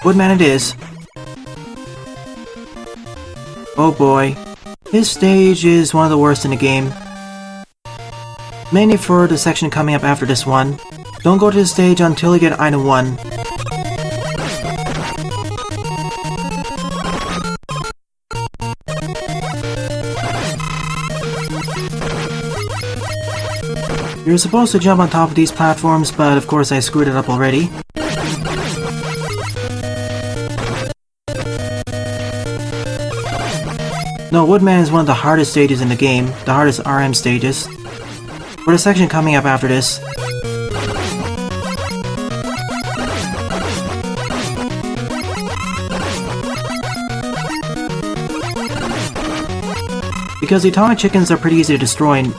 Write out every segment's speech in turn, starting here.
Woodman it is. Oh boy. This stage is one of the worst in the game. Mainly for the section coming up after this one. Don't go to this stage until you get item 1. You're supposed to jump on top of these platforms, but of course I screwed it up already. No, Woodman is one of the hardest stages in the game, the hardest RM stages. For the section coming up after this. Because the atomic chickens are pretty easy to destroy and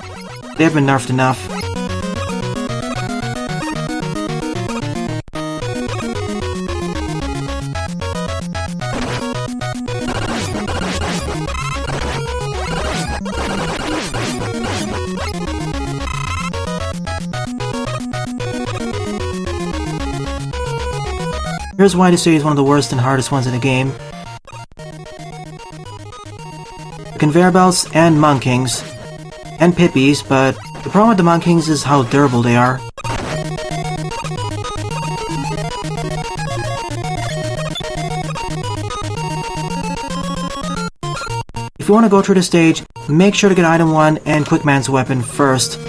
they have been nerfed enough. Here's why this stage is one of the worst and hardest ones in the game. The conveyor belts and monkings. And pippies, but the problem with the monkings is how durable they are. If you want to go through the stage, make sure to get item 1 and Quickman's weapon first.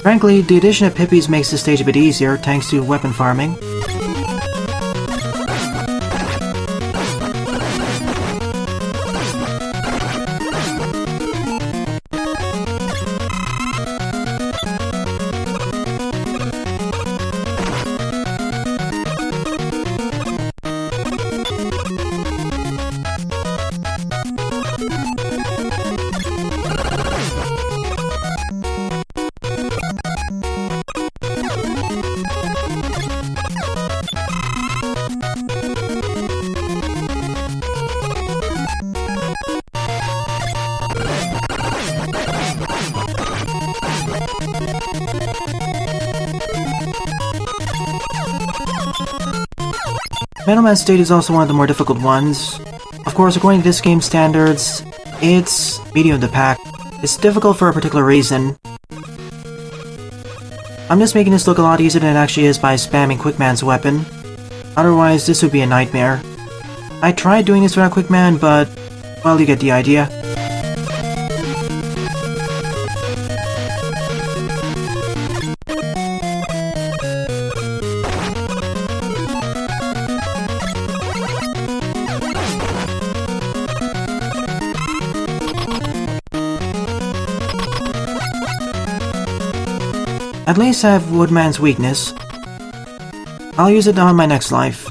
Frankly, the addition of Pippies makes this stage a bit easier, thanks to weapon farming. Metal Man stage is also one of the more difficult ones. Of course, according to this game's standards, it's medium of the pack. It's difficult for a particular reason. I'm just making this look a lot easier than it actually is by spamming Quickman's weapon. Otherwise, this would be a nightmare. I tried doing this without Quickman, but, well, you get the idea. At least I have Woodman's weakness. I'll use it on my next life.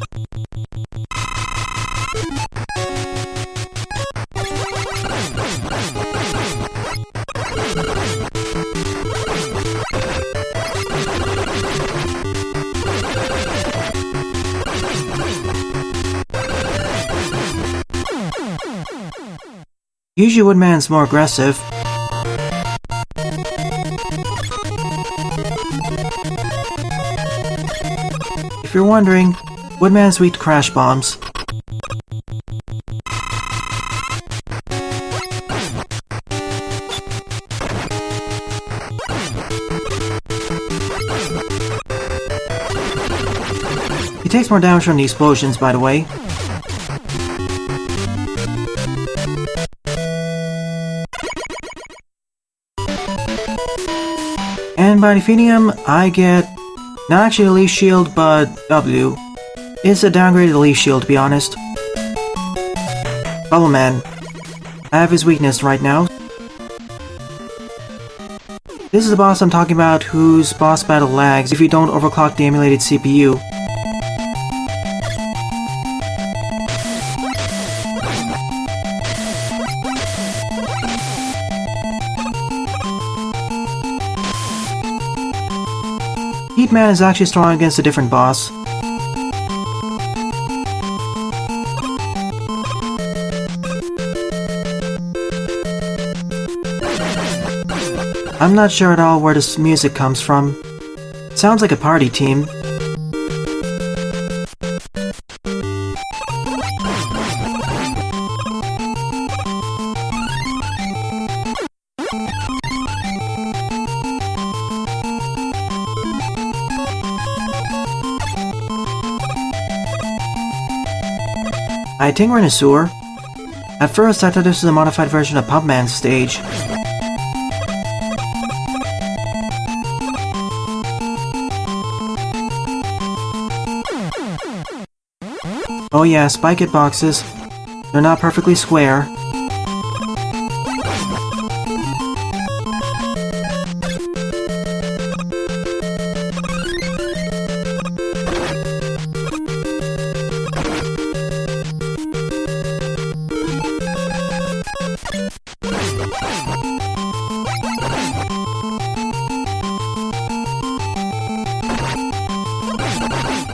Usually Woodman's more aggressive. If you're wondering, Woodman's weak to crash bombs. He takes more damage from the explosions, by the way. And by defeating him, I get not actually a leaf shield, but W. It's a downgraded leaf shield, to be honest. Bubble Man. I have his weakness right now. This is the boss I'm talking about, whose boss battle lags if you don't overclock the emulated CPU. Heatman is actually strong against a different boss. I'm not sure at all where this music comes from. Sounds like a party team. I think we're in a sewer. At first, I thought this was a modified version of Pumpman's stage. Oh yeah, spike it boxes. They're not perfectly square.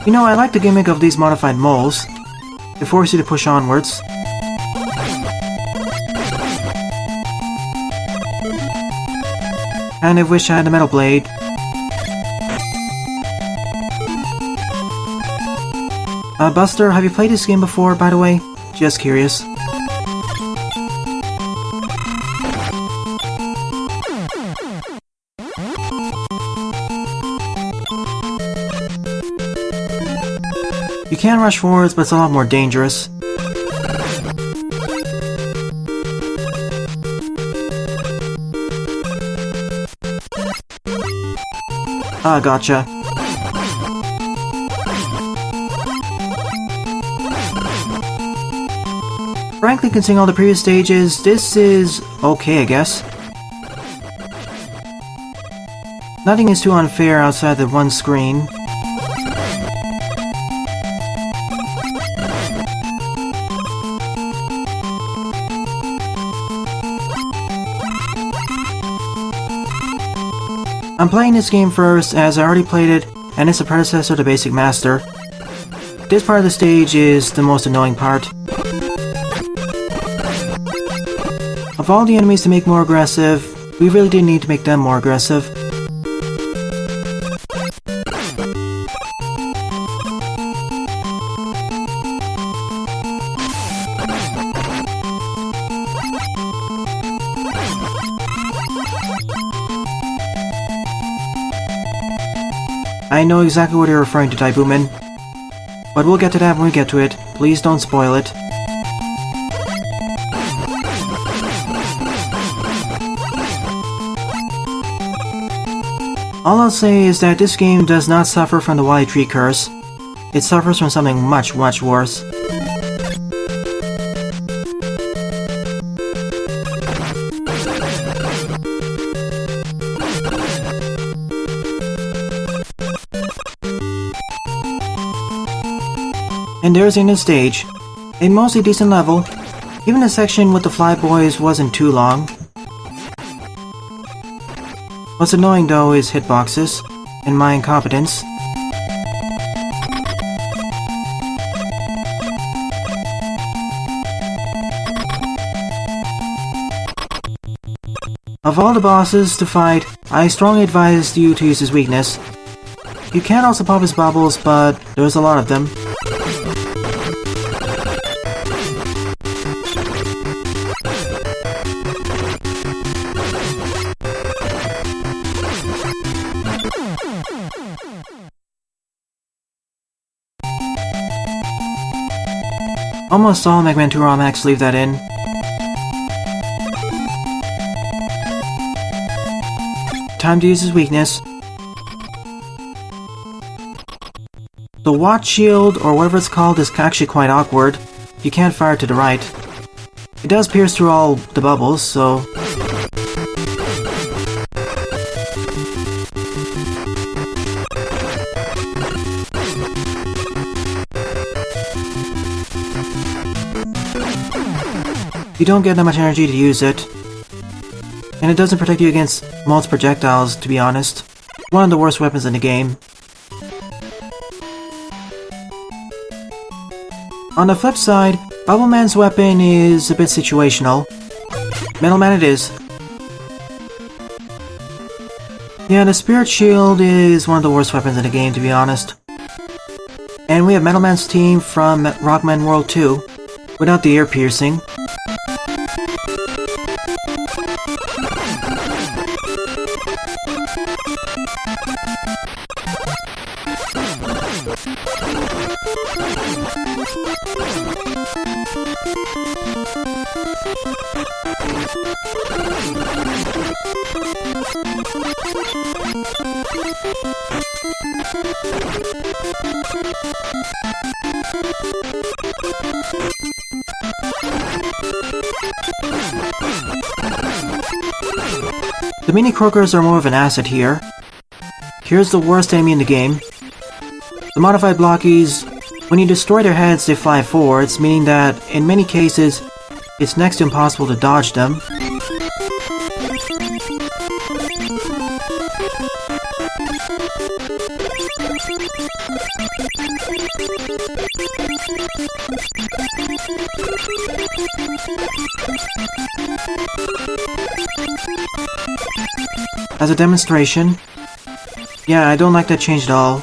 You know, I like the gimmick of these modified moles. They force you to push onwards. And I wish I had a metal blade. Buster, have you played this game before, by the way? Just curious. You can rush forwards, but it's a lot more dangerous. Ah, gotcha. Frankly, considering all the previous stages, this is okay, I guess. Nothing is too unfair outside the one screen. I'm playing this game first, as I already played it, and it's a predecessor to Basic Master. This part of the stage is the most annoying part. Of all the enemies to make more aggressive, we really didn't need to make them more aggressive. I know exactly what you're referring to, Taibuman. But we'll get to that when we get to it. Please don't spoil it. All I'll say is that this game does not suffer from the Wily Tree curse. It suffers from something much, much worse. And there's the end of the stage. A mostly decent level. Even the section with the Flyboys wasn't too long. What's annoying though is hitboxes, and my incompetence. Of all the bosses to fight, I strongly advise you to use his weakness. You can also pop his bubbles, but there's a lot of them. Almost all Mega Man 2 ROM hacks leave that in. Time to use his weakness. The watch shield, or whatever it's called, is actually quite awkward. You can't fire to the right. It does pierce through all the bubbles, so... you don't get that much energy to use it. And it doesn't protect you against most projectiles, to be honest. One of the worst weapons in the game. On the flip side, Bubble Man's weapon is a bit situational. Metal Man it is. Yeah, the Spirit Shield is one of the worst weapons in the game, to be honest. And we have Metal Man's team from Rockman World 2, without the ear piercing. The mini croakers are more of an asset here. Here's the worst enemy in the game. The modified blockies, when you destroy their heads, they fly forwards, meaning that, in many cases, it's next to impossible to dodge them. As a demonstration, yeah, I don't like that change at all.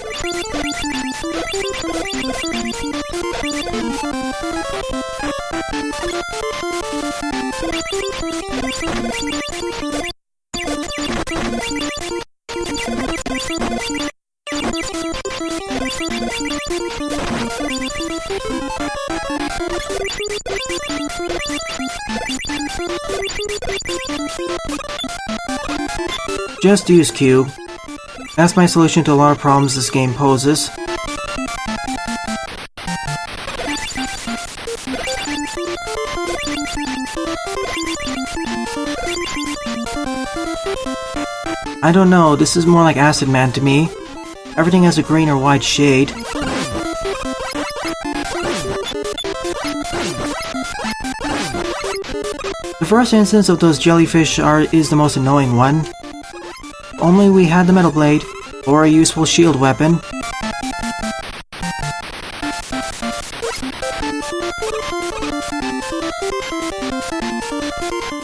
Just use Q. That's my solution to a lot of problems this game poses. I don't know, this is more like Acid Man to me. Everything has a green or white shade. The first instance of those jellyfish is the most annoying one. Only we had the Metal Blade, or a useful shield weapon.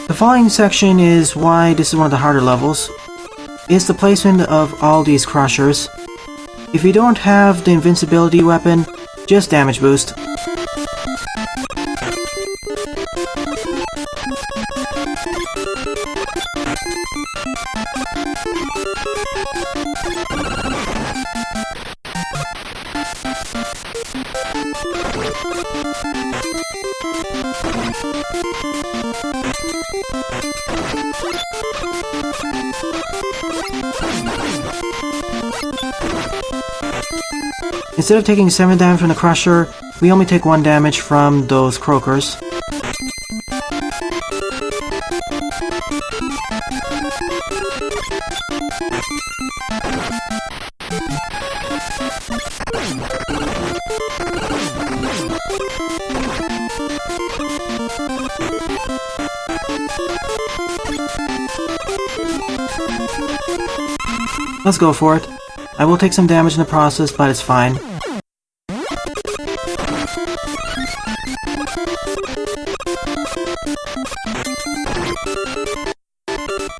The following section is why this is one of the harder levels. It's the placement of all these crushers. If you don't have the invincibility weapon, just damage boost. Instead of taking 7 damage from the crusher, we only take 1 damage from those croakers. Let's go for it. I will take some damage in the process, but it's fine.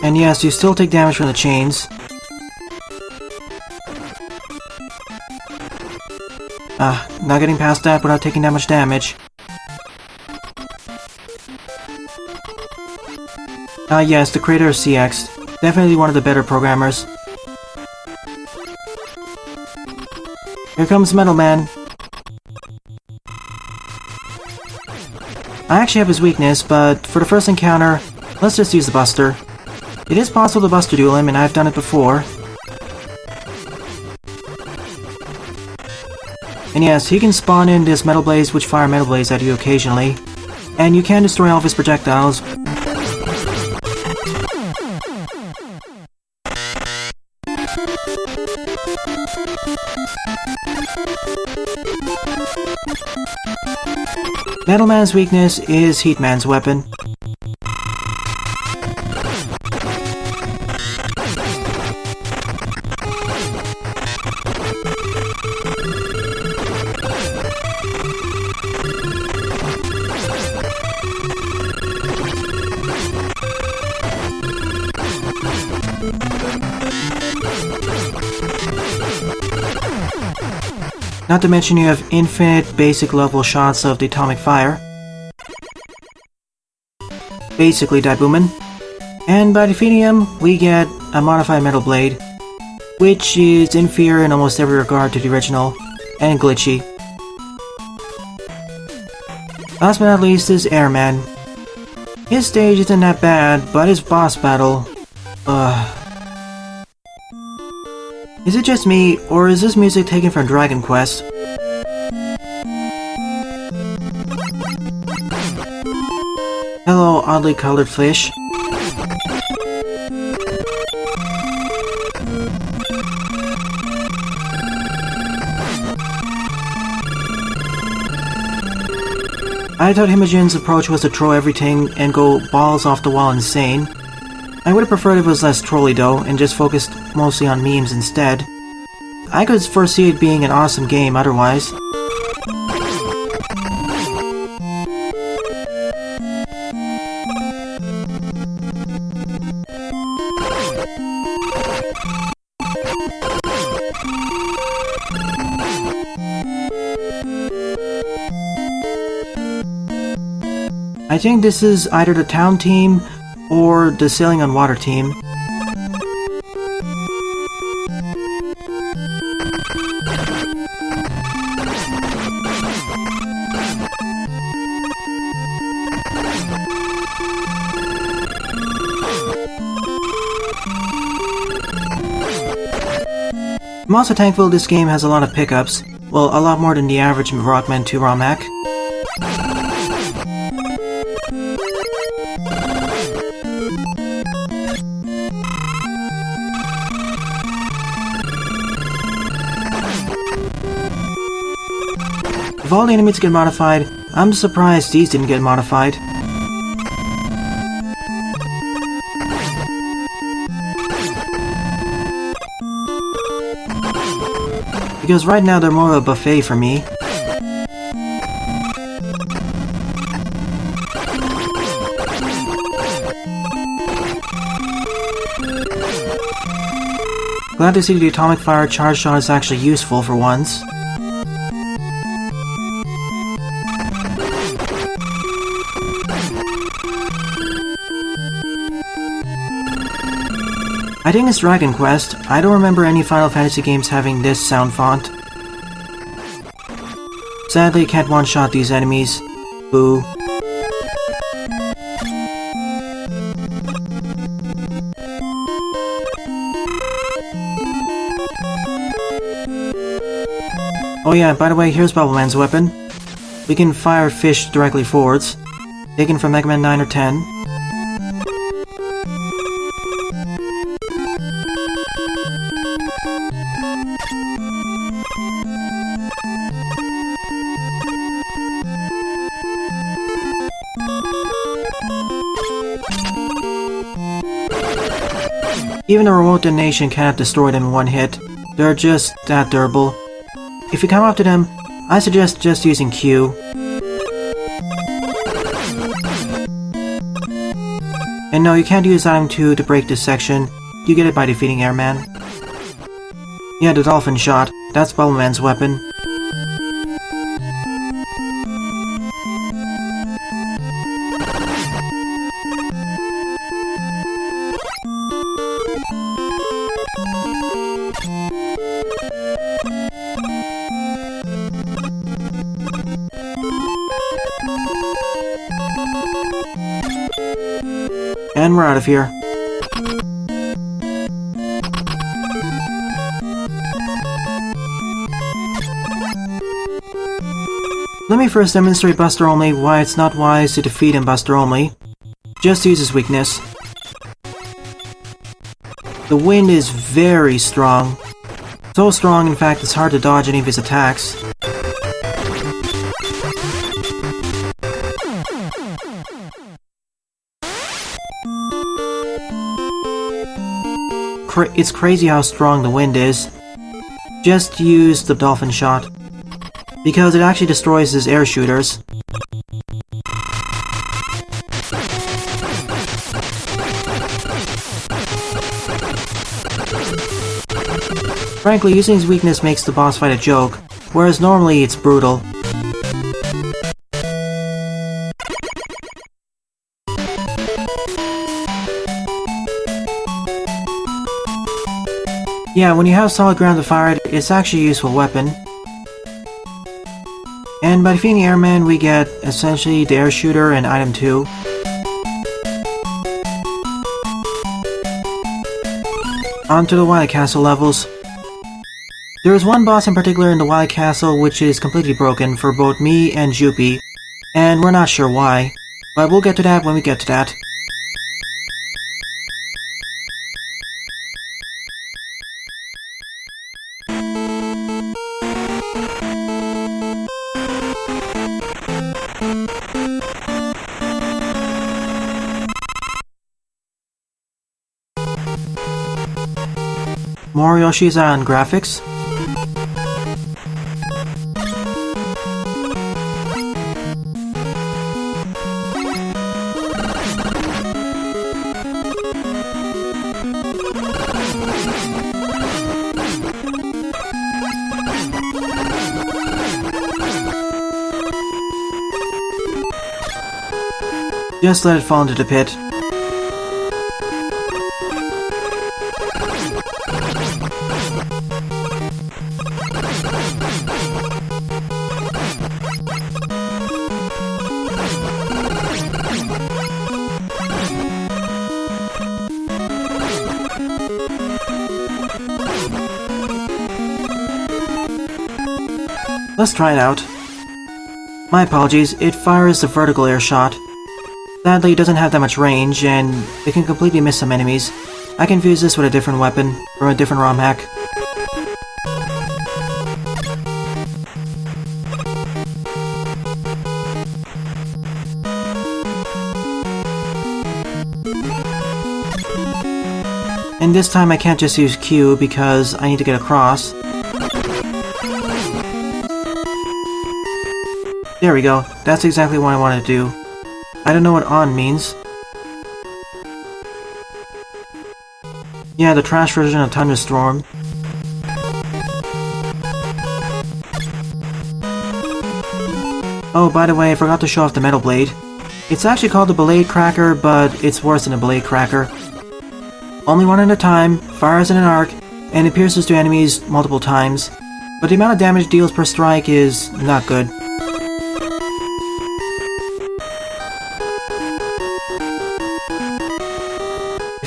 And yes, you still take damage from the chains. Not getting past that without taking that much damage. Yes, the creator of CX. Definitely one of the better programmers. Here comes Metal Man. I actually have his weakness, but for the first encounter, let's just use the Buster. It is possible to Buster Duel him, and I've done it before. And yes, he can spawn in this Metal Blaze, which fire Metal Blaze at you occasionally. And you can destroy all of his projectiles. Metal Man's weakness is Heat Man's weapon. Not to mention you have infinite basic level shots of the atomic fire. Basically Daibuman. And by defeating him, we get a modified Metal Blade, which is inferior in almost every regard to the original, and glitchy. Last but not least is Airman. His stage isn't that bad, but his boss battle... Is it just me, or is this music taken from Dragon Quest? Hello, oddly colored fish. I thought Himogen's approach was to throw everything and go balls off the wall insane. I would have preferred if it was less trolly though, and just focused mostly on memes instead. I could foresee it being an awesome game otherwise. I think this is either the town team or the sailing on water team. I'm also thankful this game has a lot of pickups. Well, a lot more than the average Rockman 2 ROM hack. If all the enemies get modified, I'm surprised these didn't get modified. Because right now they're more of a buffet for me. Glad to see the atomic fire charge shot is actually useful for once. I think it's Dragon Quest. I don't remember any Final Fantasy games having this sound font. Sadly, can't one-shot these enemies. Boo. Oh yeah, by the way, here's Bubbleman's weapon. We can fire fish directly forwards. Taken from Mega Man 9 or 10. Even a remote detonation cannot destroy them in one hit. They're just that durable. If you come up to them, I suggest just using Q. And no, you can't use item 2 to break this section. You get it by defeating Airman. Yeah, the dolphin shot. That's Bubbleman's weapon. And we're out of here. Let me first demonstrate Buster Only why it's not wise to defeat him Buster Only. Just use his weakness. The wind is very strong. So strong, in fact, it's hard to dodge any of his attacks. It's crazy how strong the wind is. Just use the dolphin shot, because it actually destroys his air shooters. Frankly, using his weakness makes the boss fight a joke, whereas normally it's brutal. Yeah, when you have solid ground to fire it, it's actually a useful weapon. And by defeating Airman, we get essentially the air shooter and item 2. On to the Wily Castle levels. There is one boss in particular in the Wily Castle which is completely broken for both me and Juppie, and we're not sure why, but we'll get to that when we get to that. More Yoshi's Island graphics. Just let it fall into the pit. Let's try it out. My apologies, it fires the vertical air shot. Sadly, it doesn't have that much range, and it can completely miss some enemies. I can fuse this with a different weapon, from a different ROM hack. And this time I can't just use Q because I need to get across. There we go, that's exactly what I wanted to do. I don't know what ONN means. Yeah, the trash version of Thunderstorm. Oh, by the way, I forgot to show off the Metal Blade. It's actually called the Blade Cracker, but it's worse than a Blade Cracker. Only one at a time, fires in an arc, and it pierces to enemies multiple times. But the amount of damage it deals per strike is not good.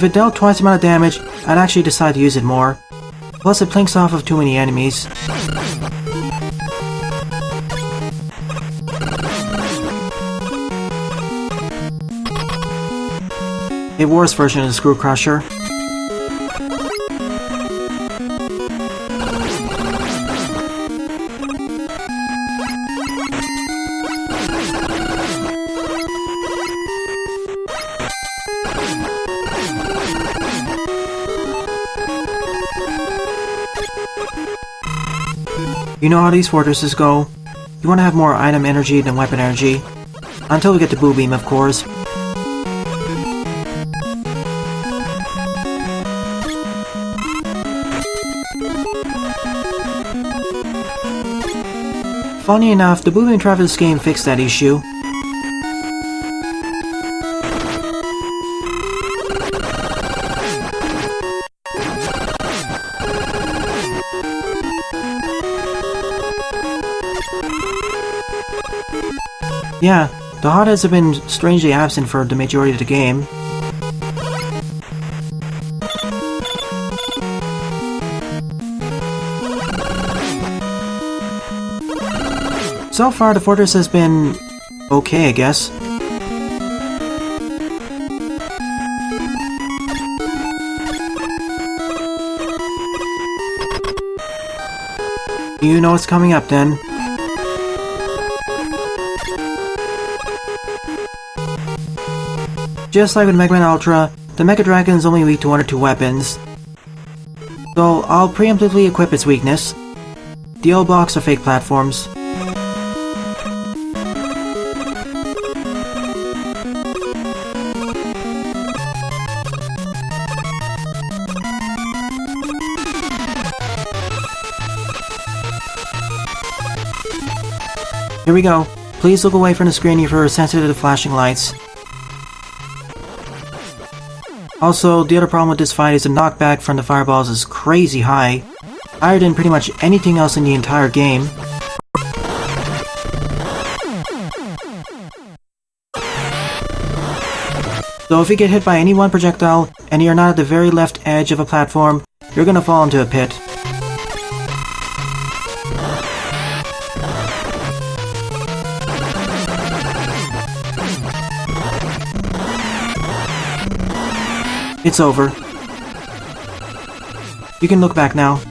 If it dealt twice the amount of damage, I'd actually decide to use it more. Plus it plinks off of too many enemies. A worse version of the Screw Crusher. You know how these fortresses go. You want to have more item energy than weapon energy. Until we get to Boo Beam, of course. Funny enough, the Boo Beam trap of this game fixed that issue. Yeah, the hotheads have been strangely absent for the majority of the game. So far, the fortress has been okay, I guess. You know what's coming up then. Just like with Mega Man Ultra, the Mecha Dragon is only weak to one or two weapons. So I'll preemptively equip its weakness. The old blocks are fake platforms. Here we go. Please look away from the screen if you're sensitive to flashing lights. Also, the other problem with this fight is the knockback from the fireballs is crazy high. Higher than pretty much anything else in the entire game. So if you get hit by any one projectile, and you're not at the very left edge of a platform, you're gonna fall into a pit. It's over. You can look back now.